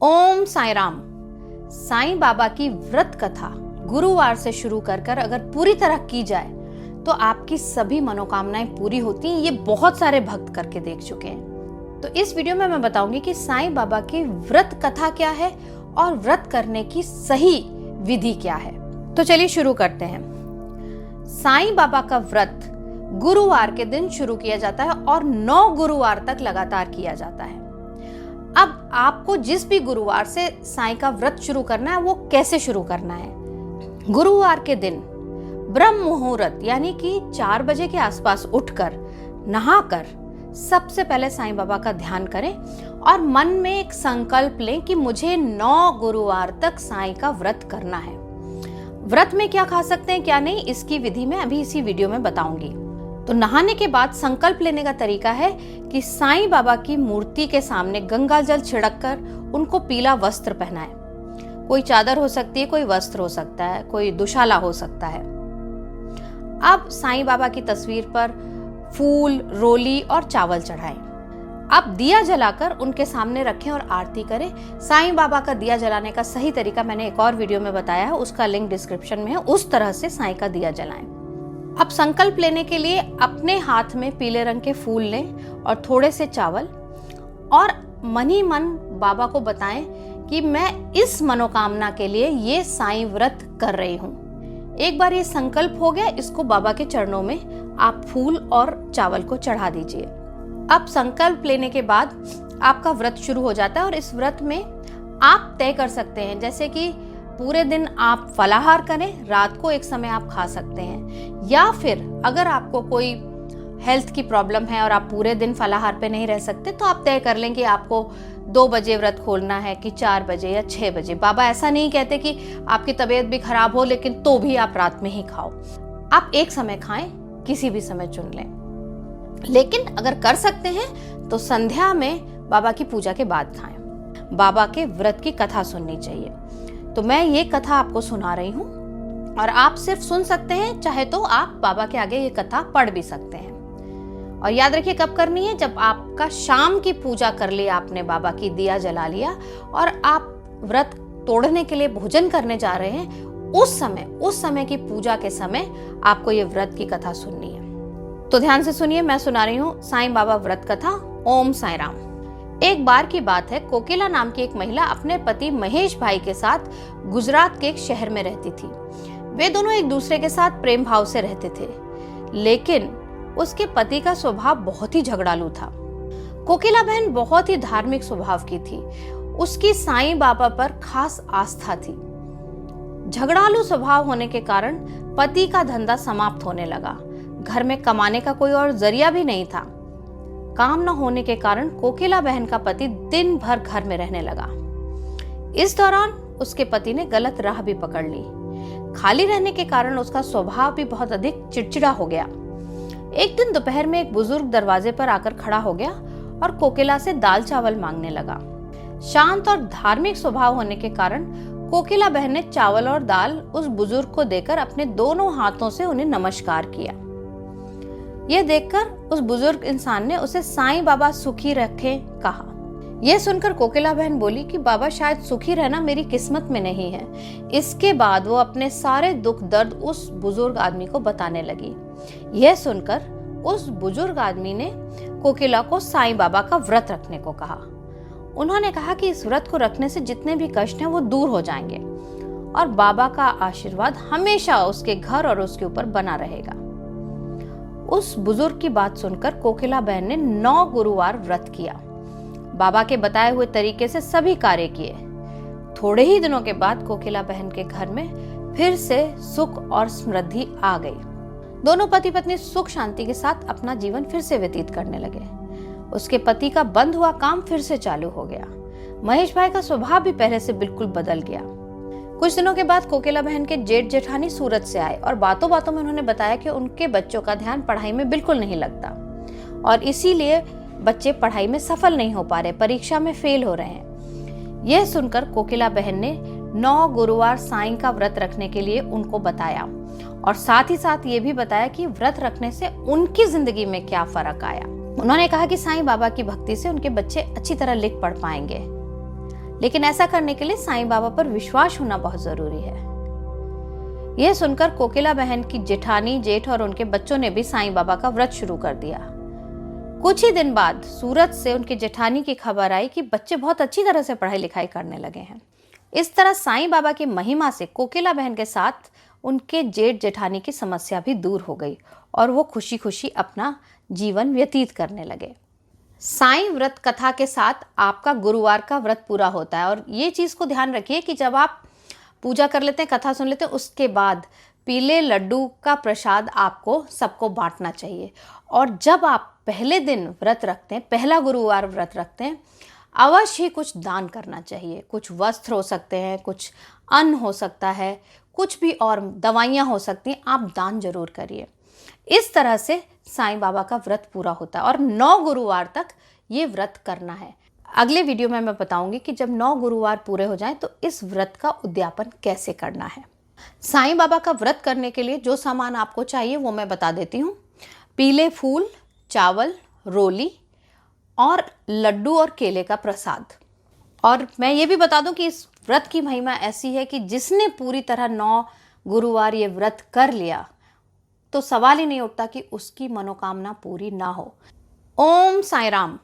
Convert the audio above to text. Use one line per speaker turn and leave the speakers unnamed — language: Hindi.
ओम साईं राम। साईं बाबा की व्रत कथा गुरुवार से शुरू कर अगर पूरी तरह की जाए तो आपकी सभी मनोकामनाएं पूरी होती हैं। ये बहुत सारे भक्त करके देख चुके हैं। तो इस वीडियो में मैं बताऊंगी कि साईं बाबा की व्रत कथा क्या है और व्रत करने की सही विधि क्या है। तो चलिए शुरू करते हैं। साईं बाबा का व्रत गुरुवार के दिन शुरू किया जाता है और 9 गुरुवार तक लगातार किया जाता है। अब आपको जिस भी गुरुवार से साईं का व्रत शुरू करना है वो कैसे शुरू करना है। गुरुवार के दिन ब्रह्म मुहूर्त यानी कि 4 बजे के आसपास उठकर नहाकर सबसे पहले साईं बाबा का ध्यान करें और मन में एक संकल्प लें कि मुझे 9 गुरुवार तक साईं का व्रत करना है। व्रत में क्या खा सकते हैं क्या नहीं, इसकी विधि मैं अभी इसी वीडियो में बताऊंगी। तो नहाने के बाद संकल्प लेने का तरीका है कि साईं बाबा की मूर्ति के सामने गंगा जल छिड़ककर उनको पीला वस्त्र पहनाएं। कोई चादर हो सकती है, कोई वस्त्र हो सकता है, कोई दुशाला हो सकता है। अब साईं बाबा की तस्वीर पर फूल, रोली और चावल चढ़ाएं। अब दिया जलाकर उनके सामने रखें और आरती करें। साईं बाबा का दिया जलाने का सही तरीका मैंने एक और वीडियो में बताया है, उसका लिंक डिस्क्रिप्शन में है। उस तरह से साईं का दिया जलाएं। अब संकल्प लेने के लिए अपने हाथ में पीले रंग के फूल लें और थोड़े से चावल और मन ही मन बाबा को बताएं कि मैं इस मनोकामना के लिए ये साईं व्रत कर रही हूँ। एक बार ये संकल्प हो गया, इसको बाबा के चरणों में आप फूल और चावल को चढ़ा दीजिए। अब संकल्प लेने के बाद आपका व्रत शुरू हो जाता है और इस व्रत में आप तय कर सकते हैं, जैसे कि पूरे दिन आप फलाहार करें, रात को एक समय आप खा सकते हैं, या फिर अगर आपको कोई हेल्थ की प्रॉब्लम है और आप पूरे दिन फलाहार पे नहीं रह सकते तो आप तय कर लें कि आपको 2 बजे व्रत खोलना है कि 4 बजे या 6 बजे। बाबा ऐसा नहीं कहते कि आपकी तबीयत भी खराब हो लेकिन तो भी आप रात में ही खाओ। आप एक समय खाएं, किसी भी समय चुन लें, लेकिन अगर कर सकते हैं तो संध्या में बाबा की पूजा के बाद खाएं। बाबा के व्रत की कथा सुननी चाहिए। तो मैं ये कथा आपको सुना रही हूँ और आप सिर्फ सुन सकते हैं, चाहे तो आप बाबा के आगे ये कथा पढ़ भी सकते हैं। और याद रखिए कब करनी है, जब आपका शाम की पूजा कर लिया आपने, बाबा की दिया जला लिया और आप व्रत तोड़ने के लिए भोजन करने जा रहे हैं, उस समय की पूजा के समय आपको ये व्रत की कथा सुननी है। तो ध्यान से सुनिए, मैं सुना रही हूँ साईं बाबा व्रत कथा। ओम साईं राम। एक बार की बात है, कोकिला नाम की एक महिला अपने पति महेश भाई के साथ गुजरात के एक शहर में रहती थी। वे दोनों एक दूसरे के साथ प्रेम भाव से रहते थे, लेकिन उसके पति का स्वभाव बहुत ही झगड़ालू था। कोकिला बहन बहुत ही धार्मिक स्वभाव की थी। उसकी साईं बाबा पर खास आस्था थी। झगड़ालू स्वभाव होने के कारण पति का धंधा समाप्त होने लगा। घर में कमाने का कोई और जरिया भी नहीं था। काम न होने के कारण कोकिला बहन का पति दिन भर घर में रहने लगा। इस दौरान उसके पति ने गलत राह भी पकड़ ली। खाली रहने के कारण उसका स्वभाव भी बहुत अधिक चिड़चिड़ा हो गया। एक दिन दोपहर में एक बुजुर्ग दरवाजे पर आकर खड़ा हो गया और कोकिला से दाल चावल मांगने लगा। शांत और धार्मिक स्वभाव होने के कारण कोकिला बहन ने चावल और दाल उस बुजुर्ग को देकर अपने दोनों हाथों से उन्हें नमस्कार किया। यह देखकर उस बुजुर्ग इंसान ने उसे साईं बाबा सुखी रखे कहा। यह सुनकर कोकिला बहन बोली कि बाबा शायद सुखी रहना मेरी किस्मत में नहीं है। इसके बाद वो अपने सारे दुख दर्द उस बुजुर्ग आदमी को बताने लगी। यह सुनकर उस बुजुर्ग आदमी ने कोकिला को साईं बाबा का व्रत रखने को कहा। उन्होंने कहा कि इस व्रत को रखने से जितने भी कष्ट हैं वो दूर हो जाएंगे और बाबा का आशीर्वाद हमेशा उसके घर और उसके ऊपर बना रहेगा। उस बुजुर्ग की बात सुनकर कोकिला बहन ने 9 गुरुवार व्रत किया। बाबा के बताए हुए तरीके से सभी कार्य किए। थोड़े ही दिनों के बाद कोकिला बहन के घर में फिर से सुख और समृद्धि आ गई। दोनों पति पत्नी सुख शांति के साथ अपना जीवन फिर से व्यतीत करने लगे। उसके पति का बंद हुआ काम फिर से चालू हो गया। महेश भाई का स्वभाव भी पहले से बिल्कुल बदल गया। कुछ दिनों के बाद कोकिला बहन के जेठ जेठानी सूरत से आए और बातों बातों में उन्होंने बताया कि उनके बच्चों का ध्यान पढ़ाई में बिल्कुल नहीं लगता और इसीलिए बच्चे पढ़ाई में सफल नहीं हो पा रहे, परीक्षा में फेल हो रहे हैं। यह सुनकर कोकिला बहन ने 9 गुरुवार साईं का व्रत रखने के लिए उनको बताया और साथ ही साथ ये भी बताया कि व्रत रखने से उनकी जिंदगी में क्या फर्क आया। उन्होंने कहा कि साईं बाबा की भक्ति से उनके बच्चे अच्छी तरह लिख पढ़ पाएंगे। लेकिन ऐसा करने के लिए साईं बाबा पर विश्वास होना बहुत जरूरी है। यह सुनकर कोकिला बहन की जेठानी, जेठ और उनके बच्चों ने भी साईं बाबा का व्रत शुरू कर दिया। कुछ ही दिन बाद सूरत से उनकी जेठानी की खबर आई कि बच्चे बहुत अच्छी तरह से पढ़ाई लिखाई करने लगे हैं। इस तरह साईं बाबा की महिमा से कोकिला बहन के साथ उनके जेठ जेठानी की समस्या भी दूर हो गई और वो खुशी खुशी अपना जीवन व्यतीत करने लगे। साईं व्रत कथा के साथ आपका गुरुवार का व्रत पूरा होता है। और ये चीज़ को ध्यान रखिए कि जब आप पूजा कर लेते हैं, कथा सुन लेते हैं, उसके बाद पीले लड्डू का प्रसाद आपको सबको बांटना चाहिए। और जब आप पहले दिन व्रत रखते हैं, पहला गुरुवार व्रत रखते हैं, अवश्य ही कुछ दान करना चाहिए। कुछ वस्त्र हो सकते हैं, कुछ अन्न हो सकता है, कुछ भी और दवाइयाँ हो सकती हैं, आप दान जरूर करिए। इस तरह से साईं बाबा का व्रत पूरा होता है और 9 गुरुवार तक ये व्रत करना है। अगले वीडियो में मैं बताऊंगी कि जब 9 गुरुवार पूरे हो जाएं तो इस व्रत का उद्यापन कैसे करना है। साईं बाबा का व्रत करने के लिए जो सामान आपको चाहिए वो मैं बता देती हूँ। पीले फूल, चावल, रोली और लड्डू और केले का प्रसाद। और मैं ये भी बता दूं कि इस व्रत की महिमा ऐसी है कि जिसने पूरी तरह 9 गुरुवार ये व्रत कर लिया तो सवाल ही नहीं उठता कि उसकी मनोकामना पूरी ना हो। ओम साईं राम।